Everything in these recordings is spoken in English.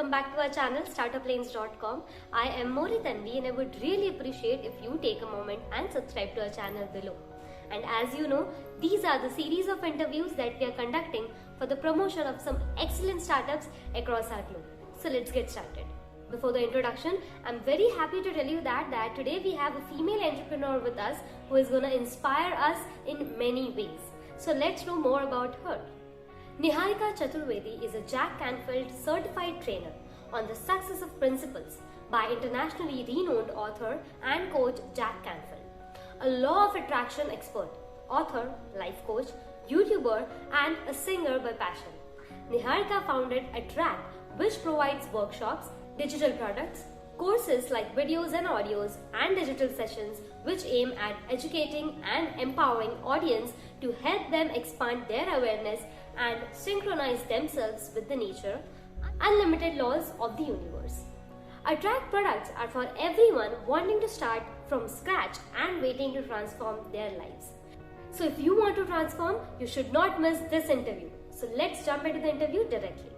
welcome back to our channel startuplanes.com. I am Mori Tanvi and I would really appreciate if you take a moment and subscribe to our channel below. And as you know, these are the series of interviews that we are conducting for the promotion of some excellent startups across our globe. So let's get started. Before the introduction, I'm very happy to tell you that today we have a female entrepreneur with us who is going to inspire us in many ways. So let's know more about her. Niharika Chaturvedi is a Jack Canfield Certified Trainer on the success of principles by internationally renowned author and coach Jack Canfield, a law of attraction expert, author, life coach, YouTuber, and a singer by passion. Niharika founded AttrAct, which provides workshops, digital products, courses like videos and audios, and digital sessions which aim at educating and empowering audience to help them expand their awareness and synchronize themselves with the nature, unlimited laws of the universe. AttrAct products are for everyone wanting to start from scratch and waiting to transform their lives. So if you want to transform, you should not miss this interview. So let's jump into the interview directly.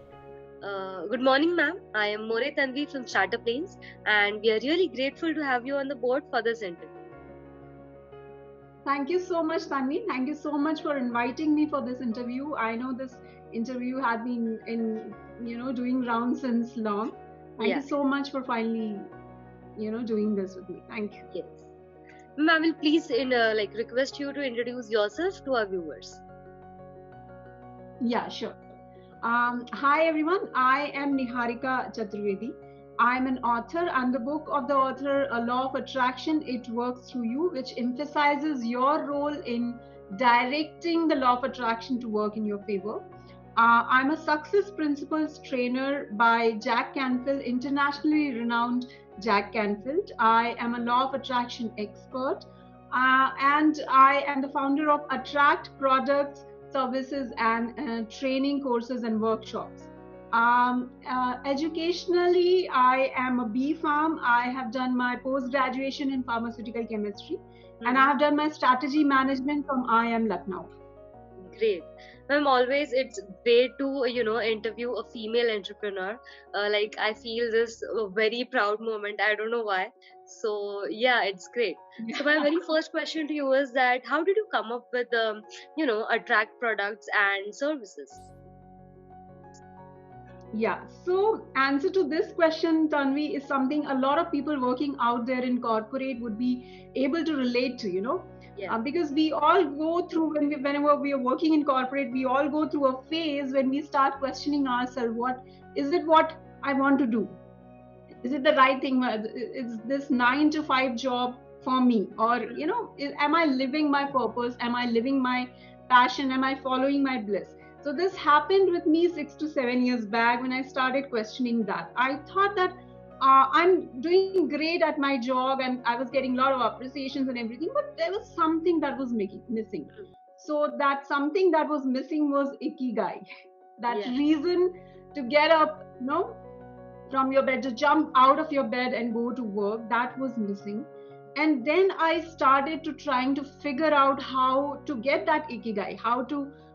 Good morning, ma'am. I am Mori Tanvi from Startup Lanes, and we are really grateful to have you on the board for this interview. Thank you so much, Tanvi. Thank you so much for inviting me for this interview. I know this interview had been doing rounds since long. Thank you so much for finally, doing this with me. Thank you. Yes. Ma'am, I will please request you to introduce yourself to our viewers. Yeah, sure. Hi everyone, I am Niharika Chaturvedi. I'm an author and the book of the author, A Law of Attraction, It Works Through You, which emphasizes your role in directing the law of attraction to work in your favor. I'm a success principles trainer by Jack Canfield, internationally renowned Jack Canfield. I am a law of attraction expert and I am the founder of AttrAct products, services and training courses and workshops. Educationally, I am a B.Pharm. I have done my post-graduation in pharmaceutical chemistry and I have done my strategy management from IIM Lucknow. Great. Ma'am, always it's great to, interview a female entrepreneur. I feel this very proud moment. I don't know why. So yeah, it's great. So my very first question to you is that how did you come up with, AttrAct products and services? Yeah, so answer to this question, Tanvi, is something a lot of people working out there in corporate would be able to relate to, because we all go through, whenever we are working in corporate, we all go through a phase when we start questioning ourselves, what I want to do? Is it the right thing? Is this 9 to 5 job for me? Or, am I living my purpose? Am I living my passion? Am I following my bliss? So this happened with me 6 to 7 years back when I started questioning that. I thought that I'm doing great at my job and I was getting a lot of appreciations and everything, but there was something that was missing. So that something that was missing was ikigai. That reason to get up, from your bed, to jump out of your bed and go to work, that was missing. And then I started to trying to figure out how to get that ikigai,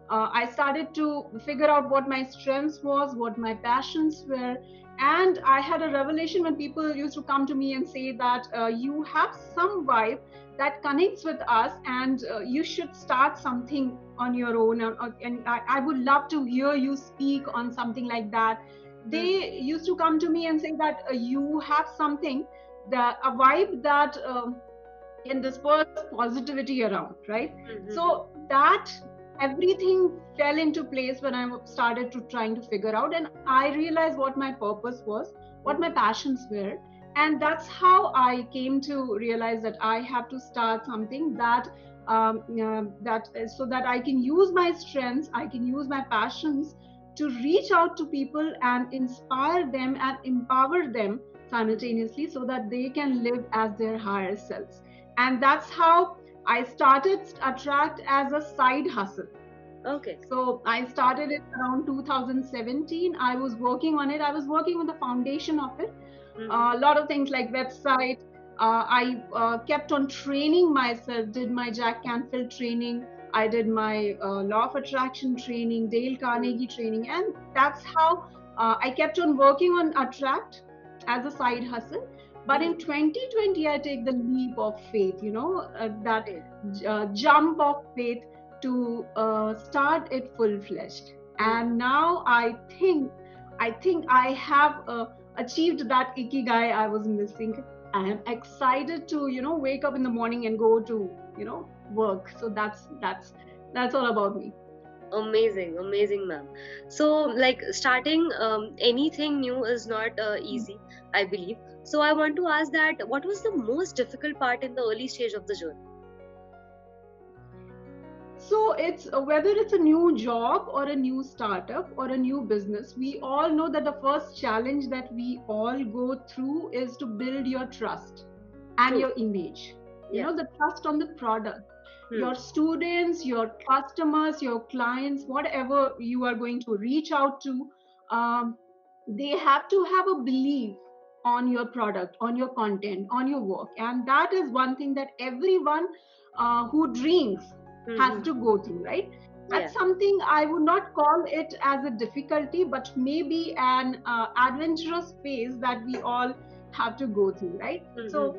I started to figure out what my strengths was, what my passions were. And I had a revelation when people used to come to me and say that you have some vibe that connects with us and you should start something on your own. And I would love to hear you speak on something like that. They used to come to me and say that you have something, a vibe that can disperse positivity around, right? So that everything fell into place when I started to trying to figure out, and I realized what my purpose was, what my passions were, and that's how I came to realize that I have to start something that so that I can use my strengths, I can use my passions to reach out to people and inspire them and empower them simultaneously so that they can live as their higher selves. And that's how I started AttrAct as a side hustle. Okay. So I started it around 2017. I was working on it. I was working on the foundation of it. A lot of things like website. I kept on training myself, did my Jack Canfield training. I did my law of attraction training, Dale Carnegie training. And that's how I kept on working on AttrAct as a side hustle. But in 2020, I take the leap of faith, that jump of faith to start it full-fledged. And now I think I have achieved that ikigai I was missing. I am excited to, wake up in the morning and go to, work. So that's all about me. Amazing, ma'am. So, like, starting anything new is not easy, I believe. So, I want to ask that what was the most difficult part in the early stage of the journey? So it's whether it's a new job or a new startup or a new business, we all know that the first challenge that we all go through is to build your trust and your image. The trust on the product. Your students, your customers, your clients, whatever you are going to reach out to, they have to have a belief on your product, on your content, on your work. And that is one thing that everyone who dreams has to go through, right? That's something I would not call it as a difficulty, but maybe an adventurous phase that we all have to go through, right? So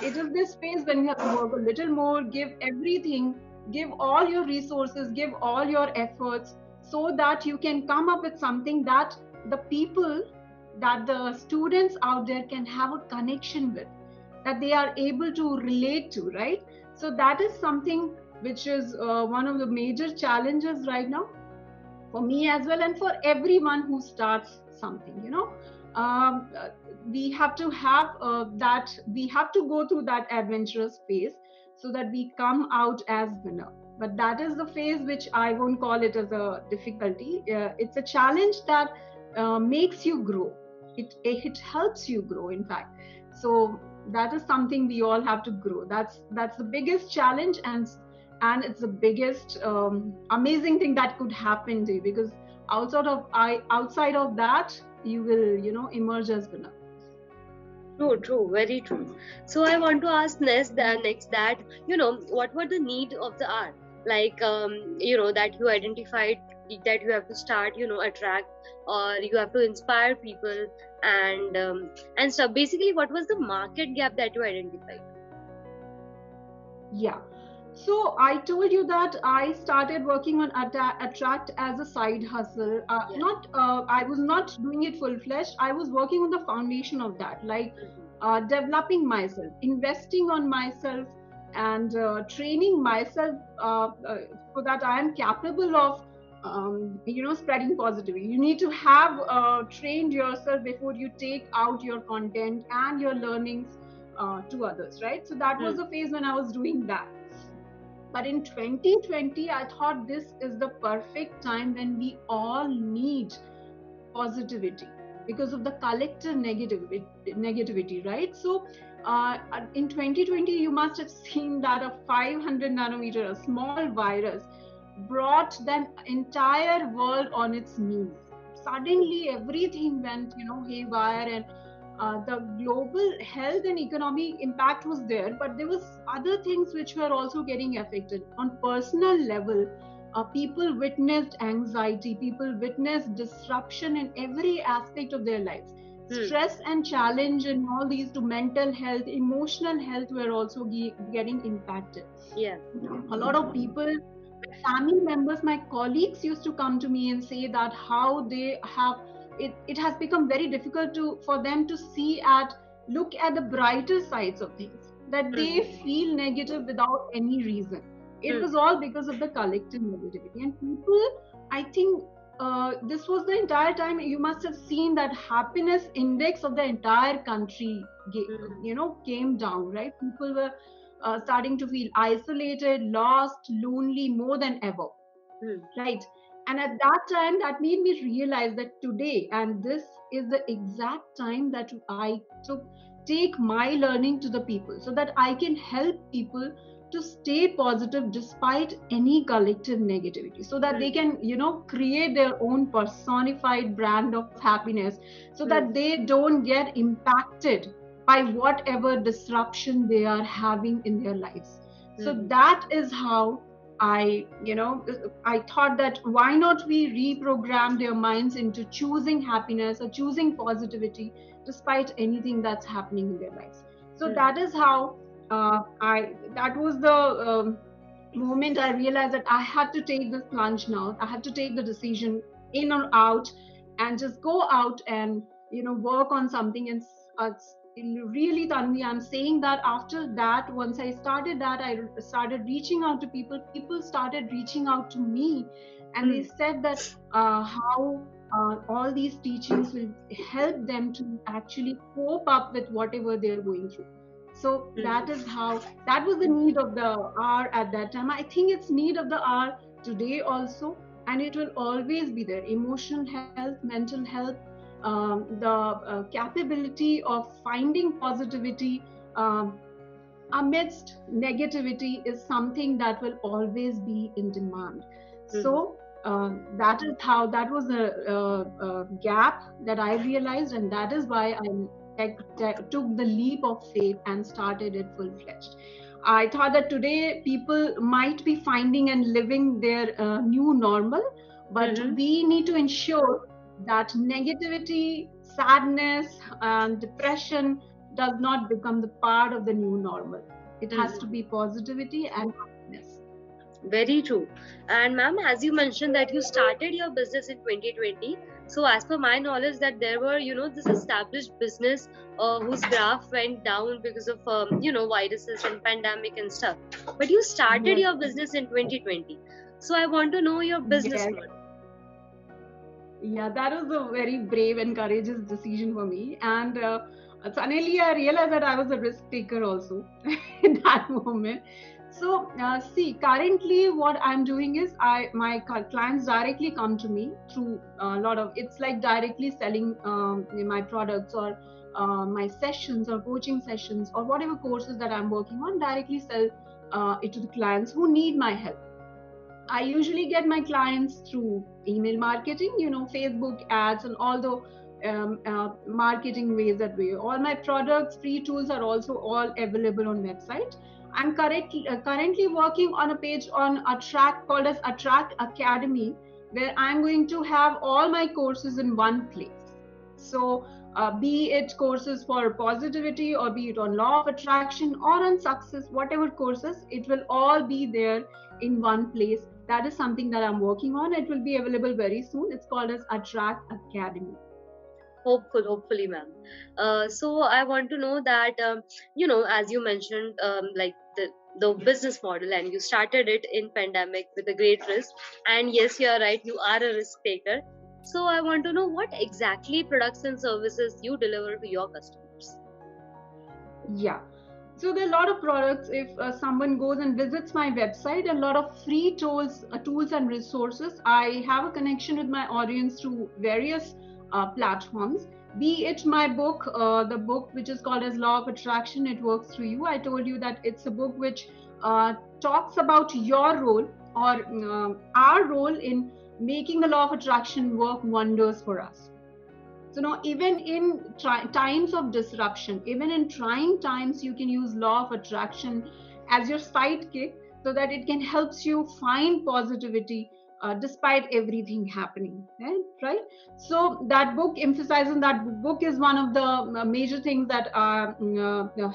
it is this phase when you have to work a little more, give everything, give all your resources, give all your efforts, so that you can come up with something that the people, that the students out there can have a connection with, that they are able to relate to, right? So that is something which is one of the major challenges right now for me as well, and for everyone who starts something. We have to have we have to go through that adventurous phase so that we come out as winner. But that is the phase which I won't call it as a difficulty. It's a challenge that makes you grow. It helps you grow, in fact. So that is something we all have to grow. That's the biggest challenge, and it's the biggest amazing thing that could happen to you, because outside of that, you will emerge as winner. True, very true. So I want to ask next that what were the need of the hour, like that you identified that you have to start AttrAct, or you have to inspire people and stuff. Basically, what was the market gap that you identified? Yeah. So I told you that I started working on AttrAct as a side hustle. I was not doing it full-fledged. I was working on the foundation of that, like developing myself, investing on myself, and training myself so that I am capable of spreading positivity. You need to have trained yourself before you take out your content and your learnings to others, right? So that was the phase when I was doing that. But in 2020, I thought this is the perfect time when we all need positivity because of the collective negativity, right? So in 2020, you must have seen that a 500 nanometer, a small virus, brought the entire world on its knees. Suddenly, everything went, haywire, and the global health and economic impact was there, but there was other things which were also getting affected on personal level. People witnessed anxiety, people witnessed disruption in every aspect of their lives. Stress and challenge and all these to mental health, emotional health were also getting impacted. A lot of people, family members, my colleagues used to come to me and say that how they have it has become very difficult for them to look at the brighter sides of things, that they feel negative without any reason. It was all because of the collective negativity. And people, I think this was the entire time, you must have seen that happiness index of the entire country came down, right? People were starting to feel isolated, lost, lonely more than ever, right? And at that time, that made me realize that today, and this is the exact time that I take my learning to the people, so that I can help people to stay positive despite any collective negativity, so that they can create their own personified brand of happiness, so that they don't get impacted by whatever disruption they are having in their lives. So that is how I thought that why not we reprogram their minds into choosing happiness or choosing positivity despite anything that's happening in their lives. So that is how that was the moment I realized that I had to take this plunge now. I had to take the decision in or out, and just go out and work on something. And really, Tanvi, I'm saying that after that, once I started that, I started reaching out to people. People started reaching out to me, and they said that how all these teachings will help them to actually cope up with whatever they're going through. So that is how, that was the need of the hour at that time. I think it's need of the hour today also, and it will always be there. Emotional health, mental health, the capability of finding positivity amidst negativity is something that will always be in demand. So that is how, that was a gap that I realized, and that is why I took the leap of faith and started it full-fledged. I thought that today people might be finding and living their new normal, but we need to ensure that negativity, sadness, and depression does not become the part of the new normal. It has to be positivity and happiness. Very true. And ma'am, as you mentioned that you started your business in 2020, so as per my knowledge that there were this established business whose graph went down because of viruses and pandemic and stuff, but you started your business in 2020. So I want to know your business model. Yeah, that was a very brave and courageous decision for me. And suddenly I realized that I was a risk taker also in that moment. So see, currently what I'm doing is my clients directly come to me through a lot of, it's like directly selling my products, or my sessions or coaching sessions or whatever courses that I'm working on, directly sell it to the clients who need my help. I usually get my clients through email marketing, Facebook ads, and all the marketing ways that way. All my products, free tools are also all available on website. I'm currently working on a page on AttrAct called as AttrAct Academy, where I'm going to have all my courses in one place. So be it courses for positivity, or be it on law of attraction or on success, whatever courses, it will all be there in one place. That is something that I'm working on. It will be available very soon. It's called as AttrAct Academy. Hopefully, ma'am. So I want to know that as you mentioned, like the business model, and you started it in pandemic with a great risk. And yes, you are right, you are a risk taker. So I want to know what exactly products and services you deliver to your customers. Yeah. So there are a lot of products. If someone goes and visits my website, a lot of free tools and resources. I have a connection with my audience through various platforms. Be it my book, the book which is called as Law of Attraction, It Works Through You. I told you that it's a book which talks about your role, or our role in making the law of attraction work wonders for us. So now, even in times of disruption, even in trying times, you can use law of attraction as your sidekick, so that it can helps you find positivity despite everything happening. Right? So that book emphasizes, that book is one of the major things that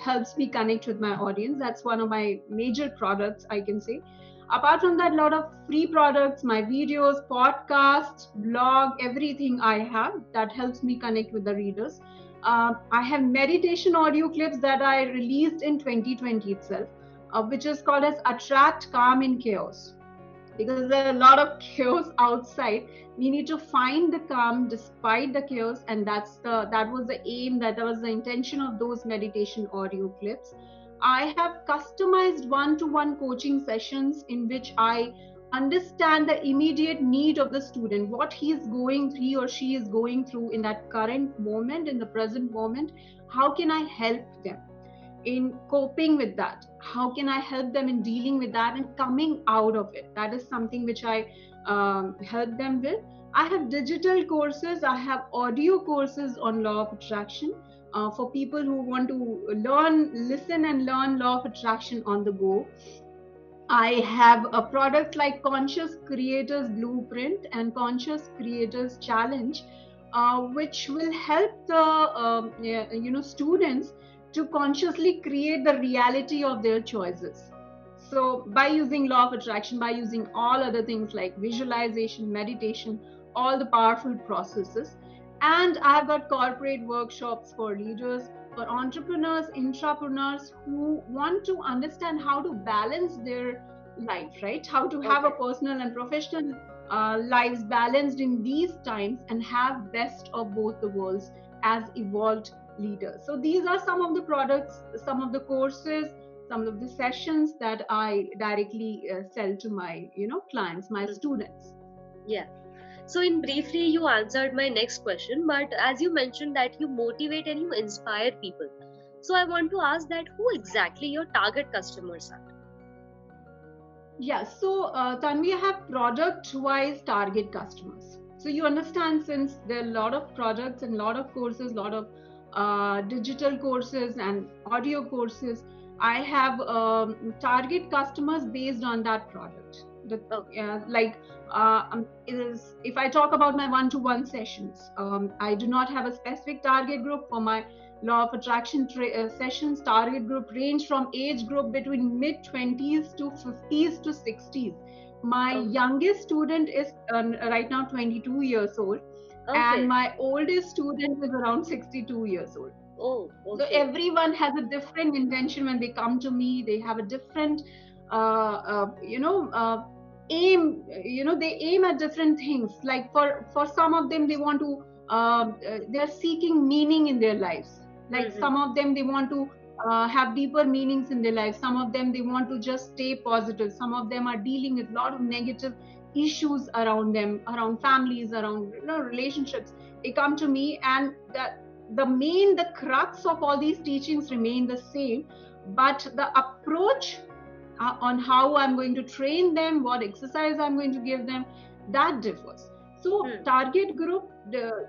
helps me connect with my audience. That's one of my major products, I can say. Apart from that, a lot of free products, my videos, podcasts, blog, everything I have that helps me connect with the readers. I have meditation audio clips that I released in 2020 itself, which is called as Attract Calm in Chaos. Because there are a lot of chaos outside, we need to find the calm despite the chaos, and that was the aim, that was the intention of those meditation audio clips. I have customized one-to-one coaching sessions in which I understand the immediate need of the student, what he or she is going through in that current moment, in the present moment. How can I help them in coping with that? How can I help them in dealing with that and coming out of it? That is something which I help them with. I have digital courses, I have audio courses on law of attraction for people who want to listen and learn law of attraction on the go. I have a product like Conscious Creators Blueprint and Conscious Creators Challenge, which will help the students to consciously create the reality of their choices. So by using law of attraction, by using all other things like visualization, meditation, all the powerful processes. And I've got corporate workshops for leaders, for entrepreneurs, intrapreneurs who want to understand how to balance their life, right? How to have a personal and professional lives balanced in these times and have best of both the worlds as evolved leaders. So these are some of the products, some of the courses, some of the sessions that I directly sell to my clients, my students. Yeah. So in briefly, you answered my next question, but as you mentioned that you motivate and you inspire people. So I want to ask that who exactly your target customers are? Yeah, so Tanvi, I have product-wise target customers. So you understand, since there are a lot of products and a lot of courses, a lot of digital courses and audio courses, I have target customers based on that product. If I talk about my one-to-one sessions, I do not have a specific target group for my law of attraction sessions. Target group range from age group between mid 20s to 50s to 60s. My youngest student is right now 22 years old, and my oldest student is around 62 years old. So everyone has a different intention when they come to me. They have a different aim. They aim at different things. Like for some of them, they want to they're seeking meaning in their lives. Like some of them, they want to have deeper meanings in their life. Some of them, they want to just stay positive. Some of them are dealing with a lot of negative issues around them, around families, around relationships. They come to me, and the crux of all these teachings remain the same, but the approach on how I'm going to train them, what exercise I'm going to give them, that differs. So target group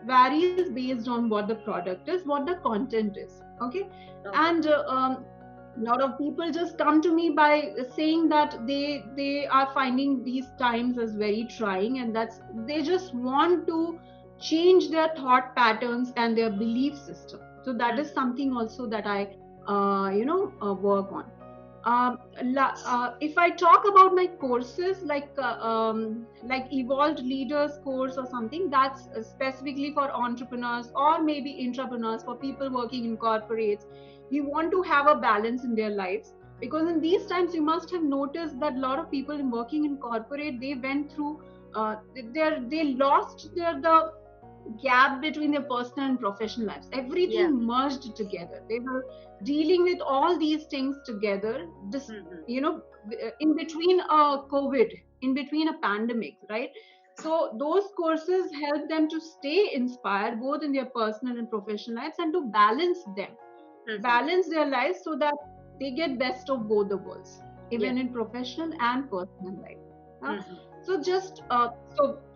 varies based on what the product is, what the content is. Okay. And a lot of people just come to me by saying that they are finding these times as very trying, and they just want to change their thought patterns and their belief system. So that is something also that I work on. If I talk about my courses, like Evolved Leaders course or something, that's specifically for entrepreneurs or maybe intrapreneurs, for people working in corporates. We want to have a balance in their lives, because in these times you must have noticed that a lot of people working in corporate, they went through they lost the gap between their personal and professional lives. Everything merged together. They were dealing with all these things together, in between a COVID, in between a pandemic, right? So those courses help them to stay inspired both in their personal and professional lives, and to balance them, balance their lives, so that they get best of both the worlds, even in professional and personal life. So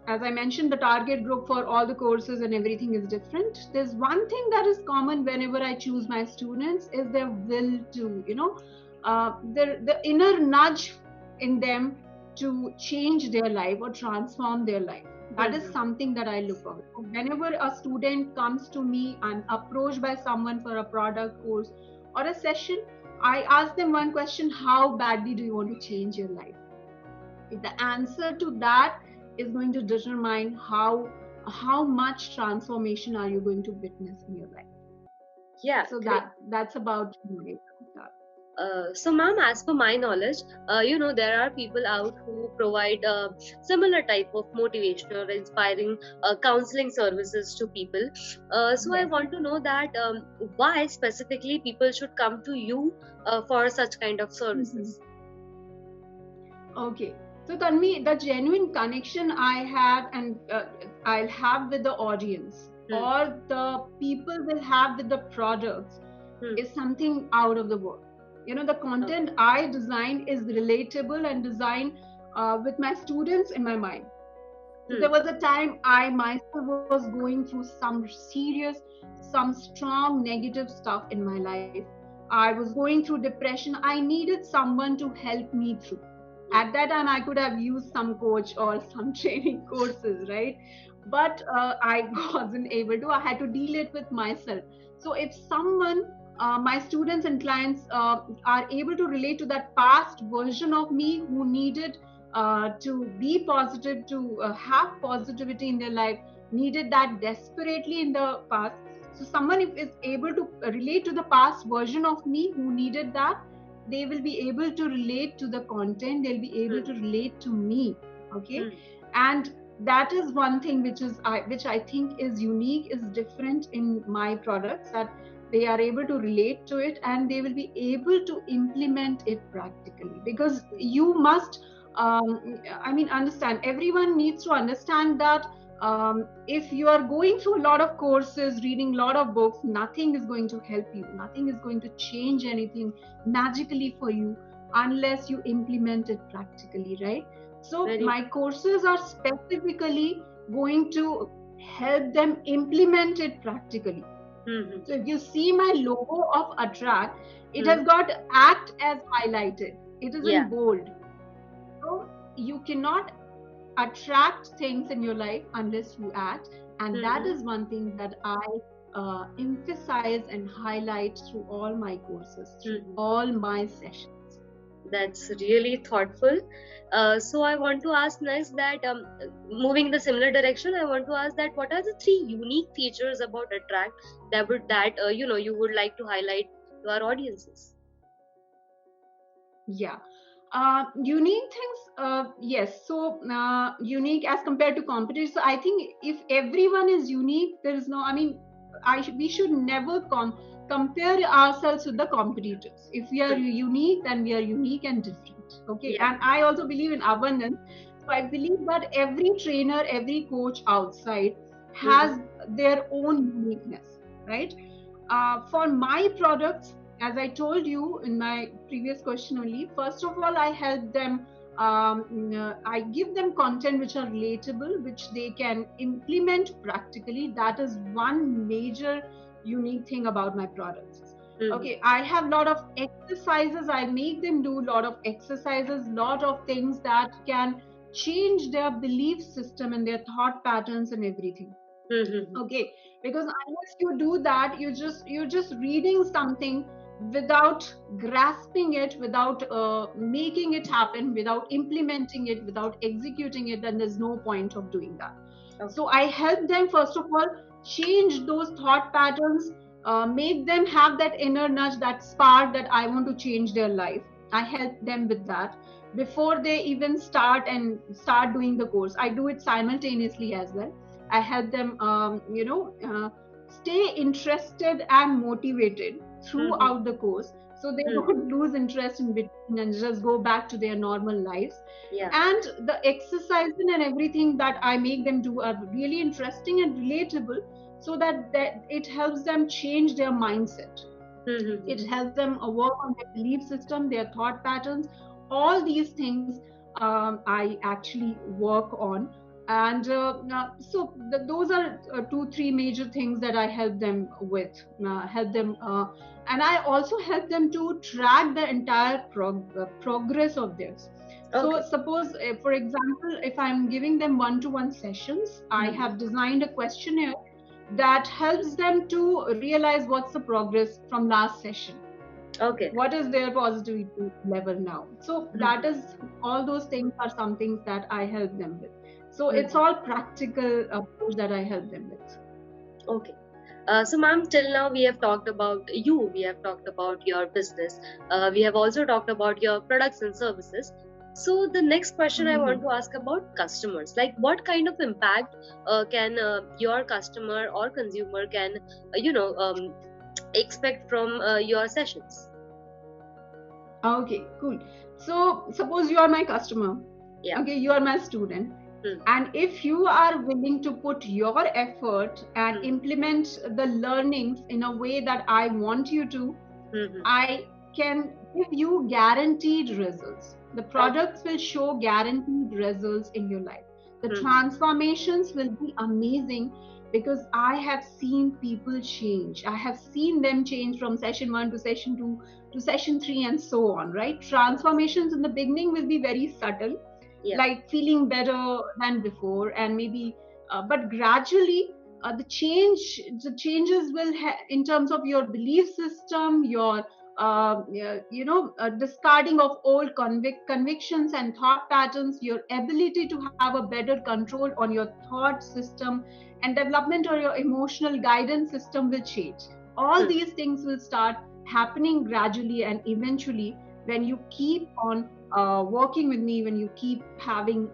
as I mentioned, the target group for all the courses and everything is different. There's one thing that is common whenever I choose my students is their will to, the inner nudge in them to change their life or transform their life. That is something that I look for. Whenever a student comes to me and approached by someone for a product, course, or a session, I ask them one question: how badly do you want to change your life? If the answer to that is going to determine how much transformation are you going to witness in your life. So that's about me. So ma'am, as per my knowledge, there are people out who provide similar type of motivational or inspiring counseling services to people. So I want to know that why specifically people should come to you for such kind of services. Okay. So Tanvi, the genuine connection I have and I'll have with the audience, or the people will have with the products, is something out of the world. The content I design is relatable and designed with my students in my mind. So there was a time I myself was going through some serious, some strong negative stuff in my life. I was going through depression. I needed someone to help me through. At that time, I could have used some coach or some training courses, right? But I wasn't able to. I had to deal it with myself. So if someone, my students and clients are able to relate to that past version of me who needed to be positive, to have positivity in their life, needed that desperately in the past. So someone if is able to relate to the past version of me who needed that, they will be able to relate to the content, they'll be able to relate to me. Okay. And that is one thing which I think is unique, is different in my products, that they are able to relate to it and they will be able to implement it practically. Because you must understand, everyone needs to understand that if you are going through a lot of courses, reading a lot of books, nothing is going to help you. Nothing is going to change anything magically for you unless you implement it practically, right? So my courses are specifically going to help them implement it practically. So if you see my logo of AttrAct, it has got ACT as highlighted. It is in bold. So you cannot attract things in your life unless you act, and that is one thing that I emphasize and highlight through all my courses, through all my sessions. That's really thoughtful. So I want to ask next that moving in the similar direction, I want to ask that what are the 3 unique features about AttrAct that you would like to highlight to our audiences? Yeah. Unique things, yes. So unique as compared to competitors. So I think if everyone is unique, there is no. I mean, we should never compare ourselves with the competitors. If we are unique, then we are unique and different. Okay. And I also believe in abundance. So I believe that every trainer, every coach outside has their own uniqueness, right? For my products, as I told you in my previous question only, first of all, I help them, I give them content which are relatable, which they can implement practically. That is one major unique thing about my products. Okay, I have a lot of exercises. I make them do a lot of exercises, lot of things that can change their belief system and their thought patterns and everything. Okay, because unless you do that, you're just reading something without grasping it, without making it happen, without implementing it, without executing it, then there's no point of doing that. So I help them first of all change those thought patterns, make them have that inner nudge, that spark that I want to change their life. I help them with that before they even start doing the course. I do it simultaneously as well. I help them, stay interested and motivated throughout the course, so they don't lose interest in between and just go back to their normal lives. And the exercises and everything that I make them do are really interesting and relatable, so that it helps them change their mindset. It helps them work on their belief system, their thought patterns. All these things I actually work on. And those are 2-3 major things that I help them with. And I also help them to track the entire progress of theirs. So suppose, for example, if I'm giving them one-to-one sessions, I have designed a questionnaire that helps them to realize what's the progress from last session. What is their positivity level now? So that is, all those things are some things that I help them with. So it's all practical approach that I help them with. So ma'am, till now we have talked about you, we have talked about your business, we have also talked about your products and services. So the next question I want to ask about customers, like what kind of impact can your customer or consumer can expect from your sessions? Okay, cool. So suppose you are my customer. Okay, you are my student. And if you are willing to put your effort and implement the learnings in a way that I want you to, I can give you guaranteed results. The products will show guaranteed results in your life. The transformations will be amazing, because I have seen people change. I have seen them change from session 1 to session 2 to session 3 and so on, right? Transformations in the beginning will be very subtle, like feeling better than before, and maybe, but gradually the changes will in terms of your belief system, your discarding of old convictions and thought patterns, your ability to have a better control on your thought system and development, or your emotional guidance system will change. All these things will start happening gradually, and eventually, when you keep on working with me, when you keep having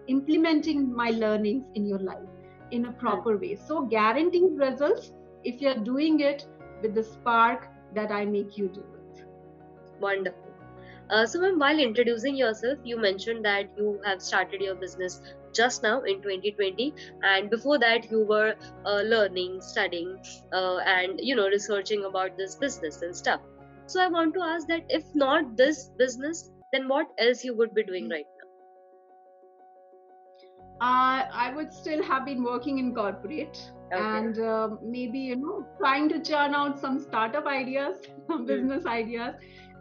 implementing my learnings in your life in a proper way. So guaranteed results if you're doing it with the spark that I make you do it. Wonderful. So ma'am, while introducing yourself, you mentioned that you have started your business just now in 2020, and before that you were learning, studying, and researching about this business and stuff. So I want to ask that if not this business, then what else you would be doing right now? I would still have been working in corporate, and maybe trying to churn out some startup ideas, some business ideas,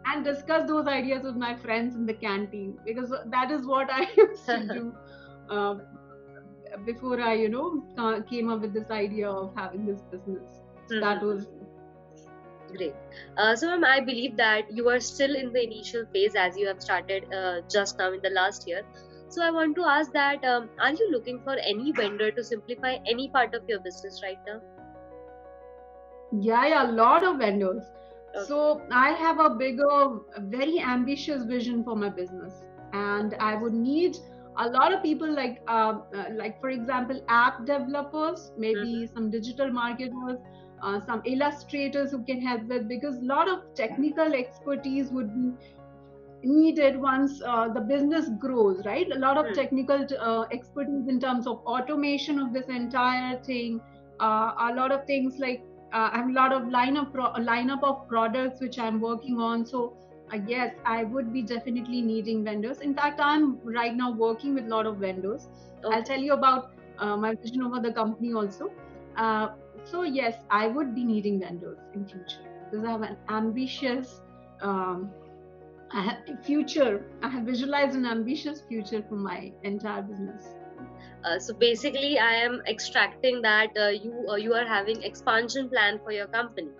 and discuss those ideas with my friends in the canteen, because that is what I used to do before I came up with this idea of having this business. So that was great. So ma'am, I believe that you are still in the initial phase, as you have started just now in the last year. So I want to ask that are you looking for any vendor to simplify any part of your business right now? Yeah, a lot of vendors. So I have a bigger, very ambitious vision for my business, and I would need a lot of people like for example, app developers, maybe some digital marketers, some illustrators who can help with, because a lot of technical expertise would be needed once the business grows, right? A lot of technical expertise in terms of automation of this entire thing, a lot of things like I have a lot of lineup of products which I'm working on. So yes, I would be definitely needing vendors. In fact, I'm right now working with a lot of vendors. I'll tell you about my vision over the company also. So yes, I would be needing vendors in future, because I have an ambitious I have visualized an ambitious future for my entire business. So basically, I am extracting that you are having expansion plan for your company.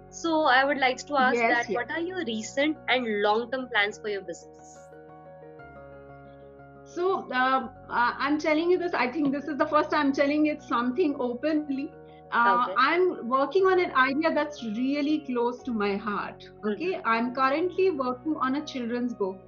So I would like to ask that what are your recent and long-term plans for your business? So I'm telling you this. I think this is the first time I'm telling it something openly. I'm working on an idea that's really close to my heart. Okay, I'm currently working on a children's book,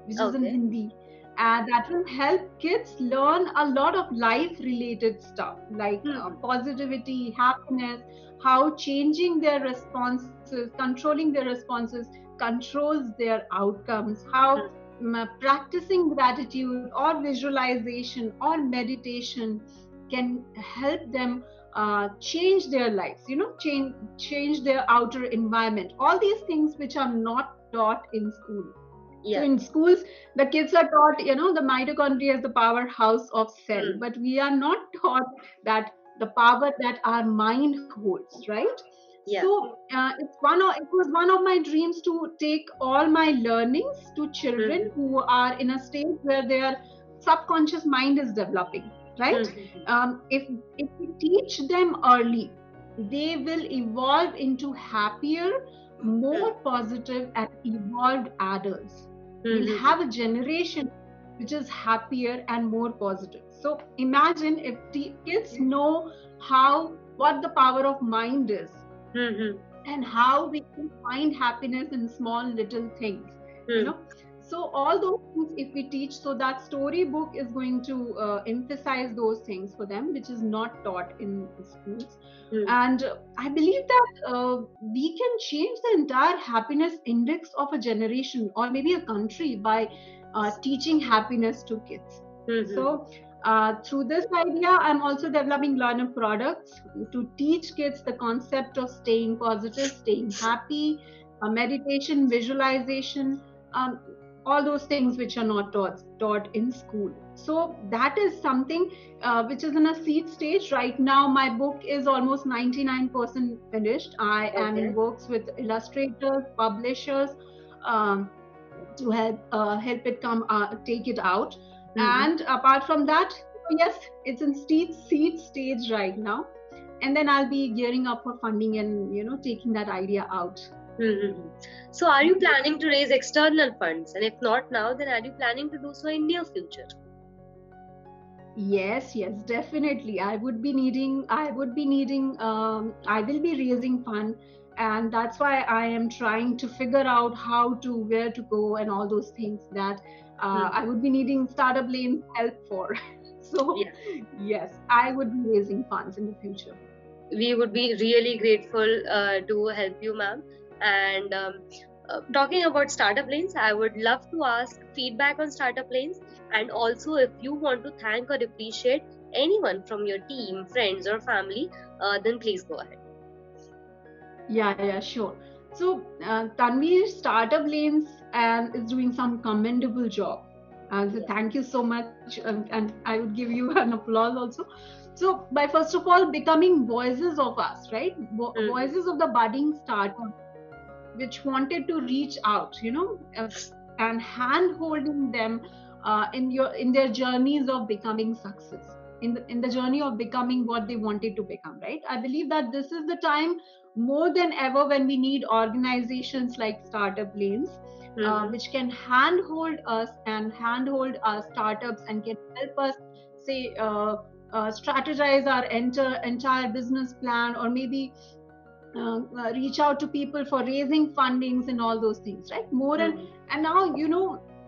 which is in Hindi, and that will help kids learn a lot of life-related stuff like positivity, happiness, how changing their responses, controlling their responses, controls their outcomes, how practicing gratitude or visualization or meditation can help them change their lives, change their outer environment, all these things which are not taught in school. So in schools, the kids are taught, the mitochondria is the powerhouse of cell, but we are not taught that the power that our mind holds, right? So it was one of my dreams to take all my learnings to children who are in a stage where their subconscious mind is developing, right? If we teach them early, they will evolve into happier, more positive and evolved adults. We'll have a generation which is happier and more positive. So imagine if the kids know what the power of mind is, and how we can find happiness in small little things, So all those things if we teach, so that storybook is going to emphasize those things for them, which is not taught in schools. And I believe that we can change the entire happiness index of a generation or maybe a country by teaching happiness to kids. So through this idea, I'm also developing learner products to teach kids the concept of staying positive, staying happy, meditation, visualization. all those things which are not taught in school. So that is something which is in a seed stage right now. My book is almost 99% finished. I am in works with illustrators, publishers, um, to help it come take it out. And apart from that, yes, it's in seed stage right now, and then I'll be gearing up for funding and taking that idea out. So are you planning to raise external funds, and if not now, then are you planning to do so in near future? Yes, definitely. I will be raising fund, and that's why I am trying to figure out where to go and all those things that I would be needing Startup Lane's help for. So yes, I would be raising funds in the future. We would be really grateful to help you, ma'am. And talking about Startup Lanes, I would love to ask feedback on Startup Lanes, and also if you want to thank or appreciate anyone from your team, friends or family, then please go ahead. Yeah, sure. So Tanvi, Startup Lanes is doing some commendable job. So thank you so much, and I would give you an applause also. So by first of all becoming voices of us, right? Voices of the budding startup which wanted to reach out, and hand holding them in their journeys of becoming success, in the journey of becoming what they wanted to become, right? I believe that this is the time more than ever when we need organizations like Startup Lanes, which can handhold us and handhold our startups and can help us say strategize our entire business plan, or maybe reach out to people for raising fundings and all those things, right? And now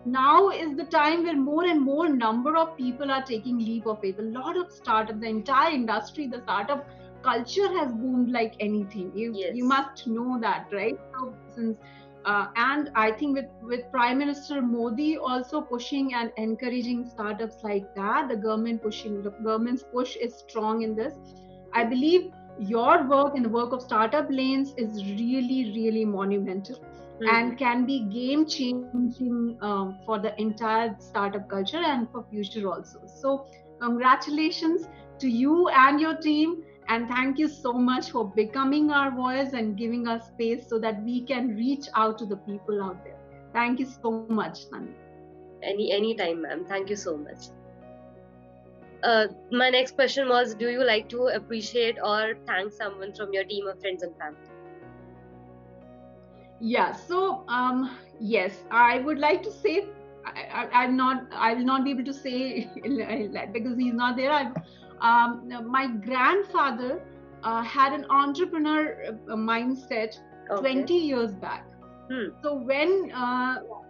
now is the time where more and more number of people are taking leap of faith. A lot of startups, the entire industry, the startup culture has boomed like anything. You must know that, right? So since and I think with Prime Minister Modi also pushing and encouraging startups like that, the government's push is strong in this. I believe your work and the work of Startup Lanes is really monumental and can be game changing for the entire startup culture and for future also. So congratulations to you and your team, and thank you so much for becoming our voice and giving us space so that we can reach out to the people out there. Thank you so much, Tani. Anytime, ma'am. Thank you so much. My next question was, do you like to appreciate or thank someone from your team of friends and family? Yeah, so yes, I would like to say I will not be able to say because he's not there. My grandfather had an entrepreneur mindset 20 years back. So when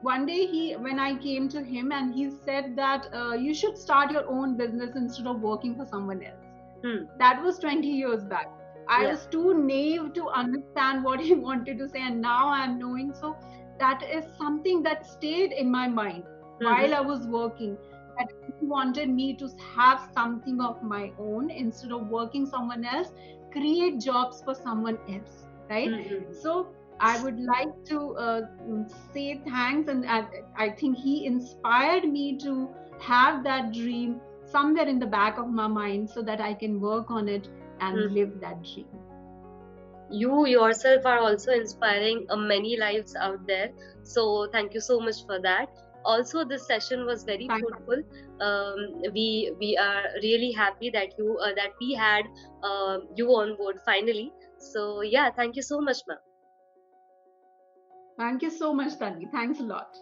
one day when I came to him and he said that you should start your own business instead of working for someone else. That was 20 years back. I was too naive to understand what he wanted to say, and now I'm knowing. So that is something that stayed in my mind while I was working. That he wanted me to have something of my own instead of working someone else, create jobs for someone else, right? So I would like to say thanks, and I think he inspired me to have that dream somewhere in the back of my mind so that I can work on it and live that dream. You yourself are also inspiring many lives out there. So thank you so much for that. Also, this session was very fruitful. We are really happy that we had you on board finally. So yeah, thank you so much, ma'am. Thank you so much, Tanvi. Thanks a lot.